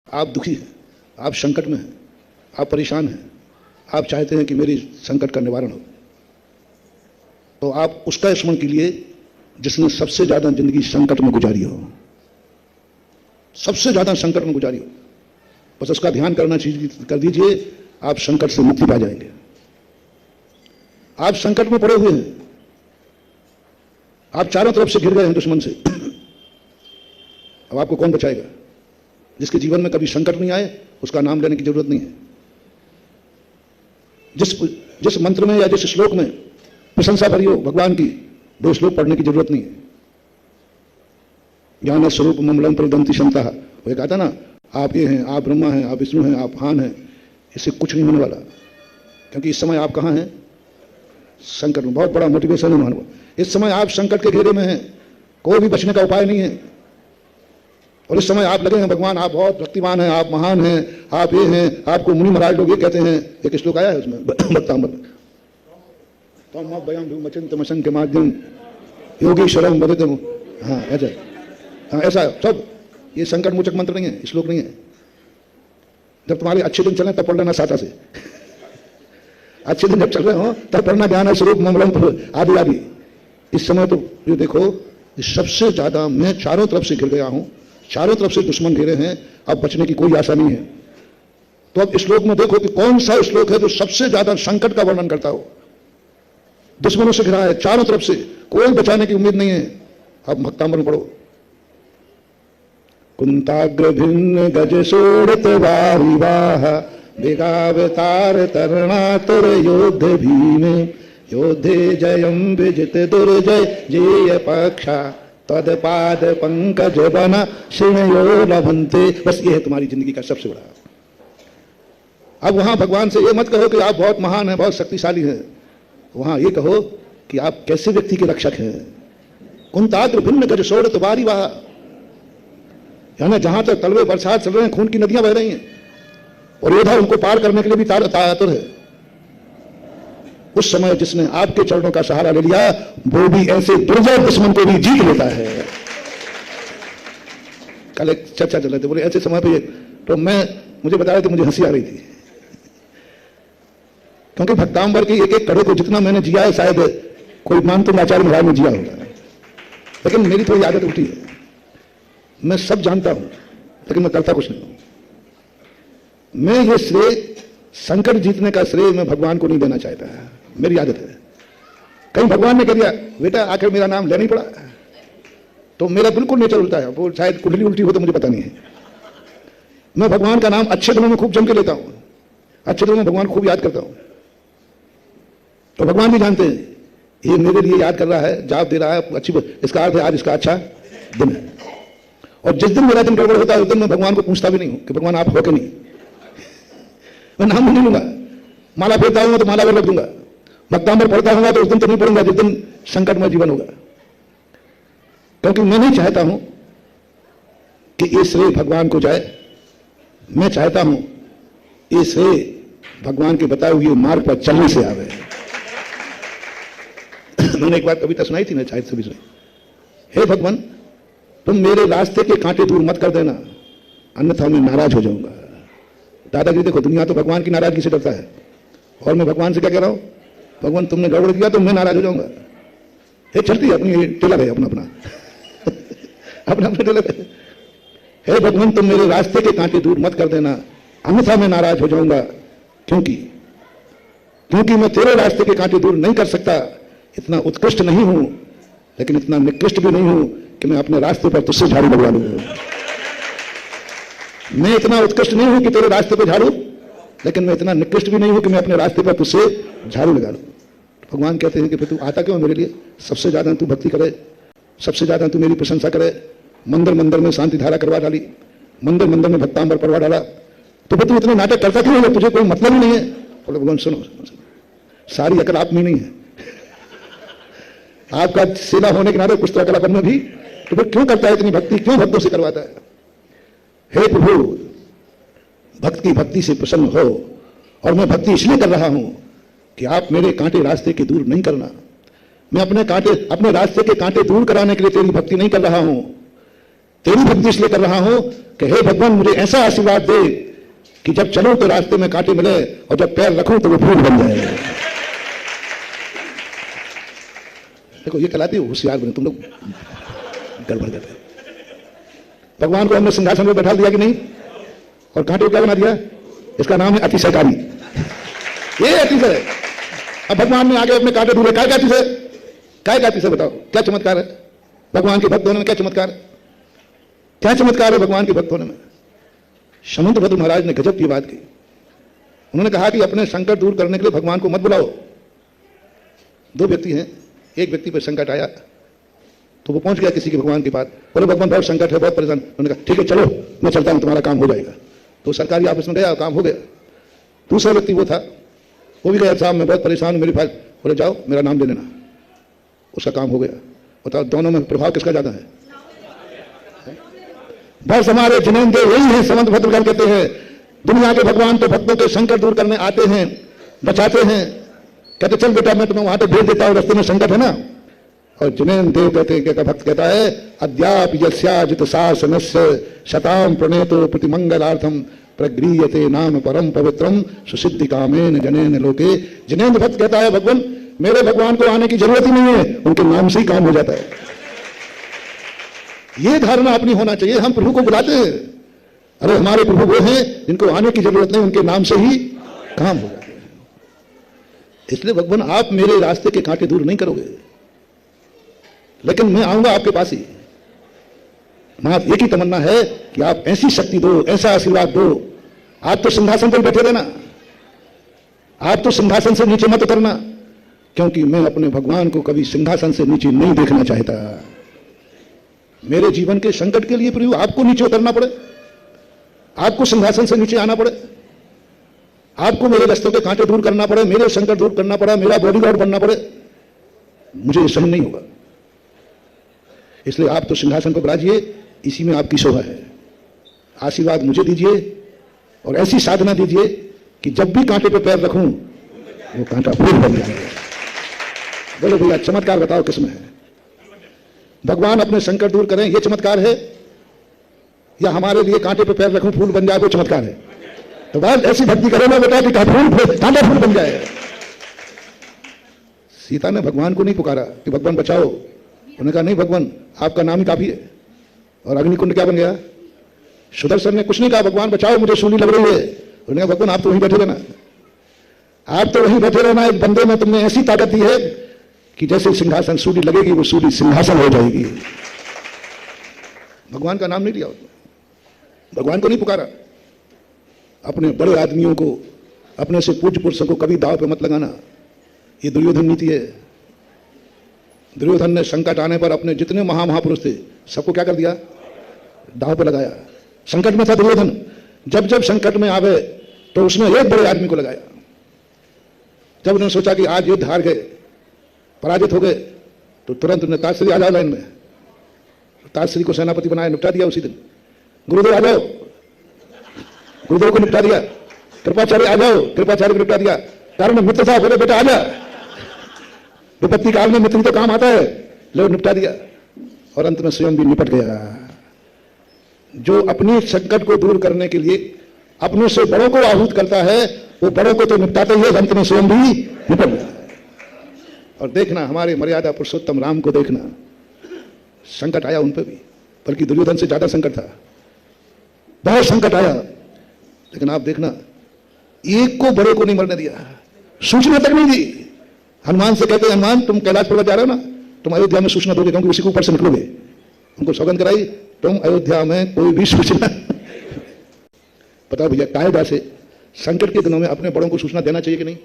आप दुखी हैं, आप संकट में हैं, आप परेशान हैं, आप चाहते हैं कि मेरी संकट का निवारण हो, तो आप उसका स्मरण कीजिए जिसने सबसे ज्यादा जिंदगी संकट में गुजारी हो, सबसे ज्यादा संकट में गुजारी हो। बस उसका ध्यान करना कर दीजिए, आप संकट से मुक्ति पा जाएंगे। आप संकट में पड़े हुए हैं, आप चारों तरफ से घिर गए हैं दुश्मन से। अब आपको कौन बचाएगा? जिसके जीवन में कभी संकट नहीं आए उसका नाम लेने की जरूरत नहीं है। जिस मंत्र में या जिस श्लोक में प्रशंसा भरी हो भगवान की, दो श्लोक पढ़ने की जरूरत नहीं है। ज्ञान स्वरूप ममलम प्रदंति क्षमता, वो कहा था ना, आप ये हैं, आप ब्रह्मा हैं, आप विष्णु हैं, आप हान हैं, इससे कुछ नहीं होने वाला। क्योंकि इस समय आप कहां हैं? संकट में। बहुत बड़ा मोटिवेशन है मानव। इस समय आप संकट के घेरे में हैं, कोई भी बचने का उपाय नहीं है। और इस समय आप लगे हैं भगवान आप बहुत भक्तिमान हैं, आप महान हैं, आप ये हैं, आपको मुनि महाराज लोग ये कहते हैं। एक श्लोक आया है उसमें भक्तामृत, तो मचन के माध्यम योगीश्वरम बदतम। हाँ ऐसा, हाँ ऐसा सब। ये संकट मोचक मंत्र नहीं है, श्लोक नहीं है। जब तुम्हारे अच्छे दिन चले तब पढ़ लेना साता से। अच्छे दिन जब चल रहे हो तब पढ़ना ज्ञान स्वरूप ममलम आदि आदि। इस समय तो ये देखो, सबसे ज्यादा मैं चारों तरफ से घिर गया हूं, चारों तरफ से दुश्मन घेरे हैं, अब बचने की कोई आशा नहीं है। तो अब श्लोक में देखो कि कौन सा श्लोक है जो सबसे ज्यादा संकट का वर्णन करता हो। दुश्मनों से घिरा है चारों तरफ से, कोई बचाने की उम्मीद नहीं है। अब भक्तामृत पढ़ो। कुंताग्र भिन्न गज सोड़त वारिवाह विगावतार तरुणातुर योद्ध भीम योद्धे जयम विजित दुर्जय जेय पक्षा तदपाद पंकज बना श्रेणयो लभंते। बस ये है तुम्हारी जिंदगी का सबसे बड़ा। अब वहां भगवान से ये मत कहो कि आप बहुत महान हैं, बहुत शक्तिशाली हैं। वहां ये कहो कि आप कैसे व्यक्ति के रक्षक हैं। कुंताग्र भिन्न गज सोड़त वारिवाह, यानी जहां तक तलवे बरसात चल रहे हैं, खून की नदियां बह रही हैं, और योद्धा उनको पार करने के लिए भी तातुर है। उस समय जिसने आपके चरणों का सहारा ले लिया, वो भी ऐसे दुर्जय दुश्मन को भी जीत लेता है। कल एक चर्चा चल रहे थे, बोले ऐसे समय पे, तो मुझे बताया तो मुझे हंसी आ रही थी। क्योंकि भक्तांबर की एक एक कड़े को जितना मैंने जिया है, शायद कोई मानतो आचार्य महाराज में जिया होगा। लेकिन मेरी थोड़ी आदत उठी है, मैं सब जानता हूं लेकिन मैं करता कुछ नहीं हूं। मैं ये श्रेय, संकट जीतने का श्रेय मैं भगवान को नहीं देना चाहता। मेरी आदत है। कहीं भगवान ने कह दिया बेटा आखिर मेरा नाम लेना ही पड़ा, तो मेरा बिल्कुल नेचर उल्टा है। वो शायद कुंडली उल्टी हो तो मुझे पता नहीं है। मैं भगवान का नाम अच्छे दिनों में खूब जम के लेता हूं, अच्छे दिनों में भगवान खूब याद करता हूं। तो भगवान भी जानते हैं ये मेरे लिए याद कर रहा है, जाप दे रहा है, अच्छी, इसका अर्थ है आज इसका अच्छा दिन है। और जिस दिन मेरा दिन गड़बड़ होता है उस दिन मैं भगवान को पूछता भी नहीं हूं कि भगवान आप हो कि नहीं। मैं नाम नहीं लूंगा। माला फेरता हूंगा तो माला पर रख दूंगा, भक्तांबर पढ़ता हूंगा तो उस दिन तो नहीं पढ़ूंगा जिस दिन संकटमय जीवन होगा। क्योंकि मैं नहीं चाहता हूं कि ये श्रेय भगवान को जाए। मैं चाहता हूं ये श्रेय भगवान के बताए हुए मार्ग पर चलने से आवे। मैंने एक बार कविता सुनाई थी ना, शायद सभी सुनी। हे भगवान तुम मेरे रास्ते के कांटे दूर मत कर देना, अन्यथा मैं नाराज हो जाऊंगा। दादागिरी देखो, दुनिया तो भगवान की नाराजगी से डरता है, और मैं भगवान से क्या कह रहा हूं, भगवान तुमने गड़बड़ किया तो मैं नाराज हो जाऊंगा। ये चलती है अपनी टेलर है अपना अपना अपना अपना टेलर है। हे भगवान तुम मेरे रास्ते के कांटे दूर मत कर देना, अन्यथा मैं नाराज हो जाऊंगा। क्योंकि मैं तेरे रास्ते के कांटे दूर नहीं कर सकता। इतना उत्कृष्ट नहीं हूं लेकिन इतना निकृष्ट भी नहीं हूं कि मैं अपने रास्ते पर तुझसे झाड़ू लगवा लूं। मैं इतना उत्कृष्ट नहीं हूं कि तेरे रास्ते पर झाड़ू, लेकिन मैं इतना निकृष्ट भी नहीं हूं कि मैं अपने रास्ते पर तुझसे झाड़ू लगा लूं। भगवान कहते हैं कि फिर तू आता क्यों मेरे लिए? सबसे ज्यादा तू भक्ति करे, सबसे ज्यादा तू मेरी प्रशंसा करे। मंदिर मंदिर में शांति धारा करवा डाली, मंदिर मंदिर में भक्तांबर पढ़वा डाला, तो फिर तू इतने नाटक करता क्यों है? तुझे कोई मतलब ही नहीं है। बोले भगवान सुनो, सारी अकल आप में नहीं है। आपका सेवा होने के नाते कुछ तो अकल अपन में भी, तो फिर क्यों करता है इतनी भक्ति, क्यों भक्तों से करवाता है? हे प्रभु भक्त की भक्ति से प्रसन्न हो, और मैं भक्ति इसलिए कर रहा हूं कि आप मेरे कांटे रास्ते के दूर नहीं करना। मैं अपने रास्ते के कांटे दूर कराने के लिए तेरी भक्ति नहीं कर रहा हूं, तेरी भक्ति इसलिए कर रहा हूं कि हे भगवान मुझे ऐसा आशीर्वाद दे कि जब चलूं तो रास्ते में कांटे मिले और जब पैर रखूं तो वो फूल बन जाए। देखो ये कहलाती है होशियार बने तुम लोग, गड़बड़ करते। भगवान को हमने सिंहासन में बैठा दिया कि नहीं, और कांटे को क्या बना दिया? इसका नाम है अतिशयकारी। ये अतिशय। अब भगवान ने आगे अपने कांटे ढूंढे, काय का अतिशय, काय का अतिशय बताओ, क्या चमत्कार है भगवान के भक्त होने में? क्या चमत्कार है, क्या चमत्कार है भगवान के भक्त होने में? समुद्रभद्र महाराज ने गजब की बात की। उन्होंने कहा कि अपने संकट दूर करने के लिए भगवान को मत बुलाओ। दो व्यक्ति हैं, एक व्यक्ति पर संकट आया तो वो पहुंच गया किसी के भगवान के पास, बोले भगवान बहुत संकट है, बहुत परेशान। उन्होंने कहा ठीक है चलो मैं चलता हूं, तुम्हारा काम हो जाएगा। तो सरकारी ऑफिस में गया, काम हो गया। दूसरा व्यक्ति वो था, वो भी गया, साहब मैं बहुत परेशान हूं, मेरी फाइल। बोले जाओ मेरा नाम दे देना, उसका काम हो गया। बताओ दोनों में प्रभाव किसका ज्यादा है? बस हमारे जिनेंद्र यही है, समुद्रभद्र कहते हैं दुनिया के भगवान तो भक्तों के संकट दूर करने आते हैं, बचाते हैं। कहते चल बेटा मैं तुम्हें वहां तक भेज देता हूं, रास्ते में संकट है ना। और जिनेंद्र देव कहते क्या भक्त कहता है, अद्याप यस्याजित शासनस्य शताम प्रणेतो प्रतिमंगलार्थम प्रगृह्यते नाम परम पवित्रम सुसिद्धि कामेन जनेन लोके। जिनेंद्र भक्त कहता है भगवान मेरे भगवान को आने की जरूरत ही नहीं है, उनके नाम से ही काम हो जाता है। ये धारणा अपनी होना चाहिए। हम प्रभु को बुलाते हैं, अरे हमारे प्रभु वो हैं जिनको आने की जरूरत नहीं, उनके नाम से ही काम हो जाता है। इसलिए भगवान आप मेरे रास्ते के कांटे दूर नहीं करोगे, लेकिन मैं आऊंगा आपके पास ही। हमारी एक ही तमन्ना है कि आप ऐसी शक्ति दो, ऐसा आशीर्वाद दो। आप तो सिंहासन पर बैठे रहना, आप तो सिंहासन से नीचे मत उतरना, क्योंकि मैं अपने भगवान को कभी सिंहासन से नीचे नहीं देखना चाहता। मेरे जीवन के संकट के लिए प्रभु आपको नीचे उतरना पड़े, आपको सिंहासन से नीचे आना पड़े, आपको मेरे रास्तों के कांटे दूर करना पड़े, मेरे संकट दूर करना पड़ा, मेरा बॉडीगार्ड बनना पड़े, मुझे ये सहन नहीं होगा। इसलिए आप तो सिंहासन पर विराजिए, इसी में आपकी शोभा है। आशीर्वाद मुझे दीजिए और ऐसी साधना दीजिए कि जब भी कांटे पे पैर रखूं वो कांटा फूल बन जाए। बोलो भैया चमत्कार बताओ किसमें है? भगवान अपने संकट दूर करें ये चमत्कार है, या हमारे लिए कांटे पे पैर रखूं फूल बन जाए वो चमत्कार है? तो बस ऐसी भक्ति करो ना बेटा कि कांटा फूल बन जाए। सीता ने भगवान को नहीं पुकारा कि भगवान बचाओ, उन्होंने कहा नहीं भगवान आपका नाम ही काफी है। और अग्निकुंड क्या बन गया? सुदर्शन ने कुछ नहीं कहा भगवान बचाओ मुझे सूली लग रही है, उन्होंने कहा भगवान आप तो वहीं बैठे रहना, आप तो वहीं बैठे रहना। एक बंदे में तुमने ऐसी ताकत दी है कि जैसे सिंहासन सूली लगेगी वो सूली सिंहासन हो जाएगी। भगवान का नाम नहीं लिया, भगवान को नहीं पुकारा। अपने बड़े आदमियों को, अपने से पूज्य पुरुषों को कभी दाव पे मत लगाना, ये दुर्योधन नीति है। दुर्योधन ने संकट आने पर अपने जितने महापुरुष थे सबको क्या कर दिया? दाव पे लगाया। संकट में था दुर्योधन, जब जब संकट में आवे तो उसने एक बड़े आदमी को लगाया। जब उन्होंने सोचा कि आज युद्ध हार गए, पराजित हो गए, तो तुरंत उन्हें ताजश्री आ जाओ लाइन में, ताजश्री को सेनापति बनाया, निपटा दिया उसी दिन। गुरुदेव आ जाओ, गुरुदेव को निपटा दिया। कृपाचार्य आ जाओ, कृपाचार्य को निपटा दिया। कारण मित्र था, बोले बेटा आ जा, विपत्ति काल में मित्र तो काम आता है, लो निपटा दिया। और अंत में स्वयं भी निपट गया। जो अपनी संकट को दूर करने के लिए अपने से बड़ों को आहूत करता है वो बड़ों को तो निपटाते ही है, अंत में स्वयं भी निपट गया। और देखना हमारे मर्यादा पुरुषोत्तम राम को देखना, संकट आया उन पर भी, बल्कि दुर्योधन से ज्यादा संकट था, बहुत संकट आया। लेकिन आप देखना एक को बड़े को नहीं मरने दिया, सूचना तक नहीं दी। हनुमान से कहते हनुमान तुम कैलाश पर्वत जा रहे हो ना, तुम अयोध्या में सूचना दोगे क्योंकि उसी के ऊपर से निकलोगे। उनको सौगंध कराई तुम अयोध्या में कोई भी सूचना। बताओ भैया कायदा से संकट के दिनों में अपने बड़ों को सूचना देना चाहिए कि नहीं?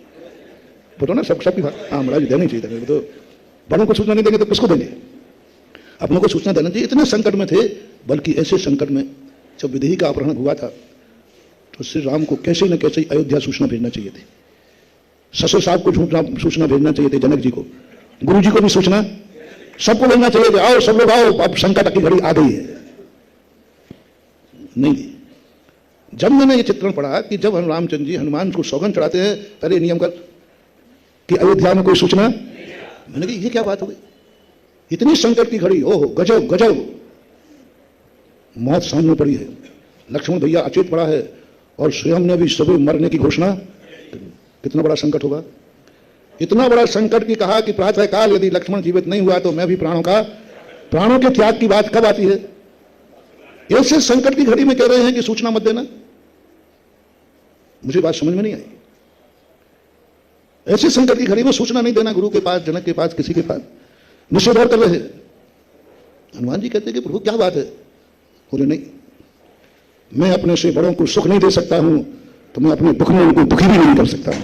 बोलो ना सबकी बात। हाँ महाराज देनी चाहिए। तो बड़ों को सूचना नहीं देंगे तो किसको देंगे? अपनों को सूचना देना चाहिए। इतने संकट में थे, बल्कि ऐसे संकट में जब विदेही का अपहरण हुआ था तो श्री राम को कैसे न कैसे अयोध्या सूचना भेजना चाहिए थी। ससुर साहब को सूचना भेजना चाहिए थे, जनक जी को, गुरु जी को भी सूचना, सबको भेजना चाहिए थे, आओ सब लोग आओ, अब संकट की घड़ी आ गई है। नहीं दी। जब मैंने ये चित्रण पढ़ा कि जब रामचंद्र जी हनुमान को सौगंध चढ़ाते हैं पहले नियम कर कि अयोध्या में कोई सूचना, मैंने कहा ये क्या बात हो गई, इतनी संकट की घड़ी, ओहो गजब गजब। मौत सामने पड़ी है, लक्ष्मण भैया अचेत पड़ा है और स्वयं ने भी सभी मरने की घोषणा। कितना बड़ा संकट होगा, इतना बड़ा संकट की कहा कि प्रातःकाल यदि लक्ष्मण जीवित नहीं हुआ तो मैं भी प्राणों के त्याग की बात कब आती है। ऐसे संकट की घड़ी में कह रहे हैं कि सूचना मत देना। मुझे बात समझ में नहीं आई। ऐसे संकट की घड़ी में सूचना नहीं देना, गुरु के पास, जनक के पास, किसी के पास निषेध कर रहे हैं। हनुमान जी कहते हैं कि प्रभु क्या बात है। बोले नहीं, मैं अपने से बड़ों को सुख नहीं दे सकता हूं तो मैं अपने दुख में उनको दुखी भी नहीं कर सकता हूं।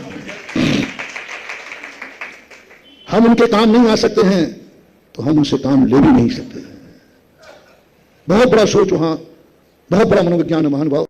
हम उनके काम नहीं आ सकते हैं तो हम उनसे काम ले भी नहीं सकते। बहुत बड़ा सोच वहां, बहुत बड़ा मनोविज्ञान है महानुभाव।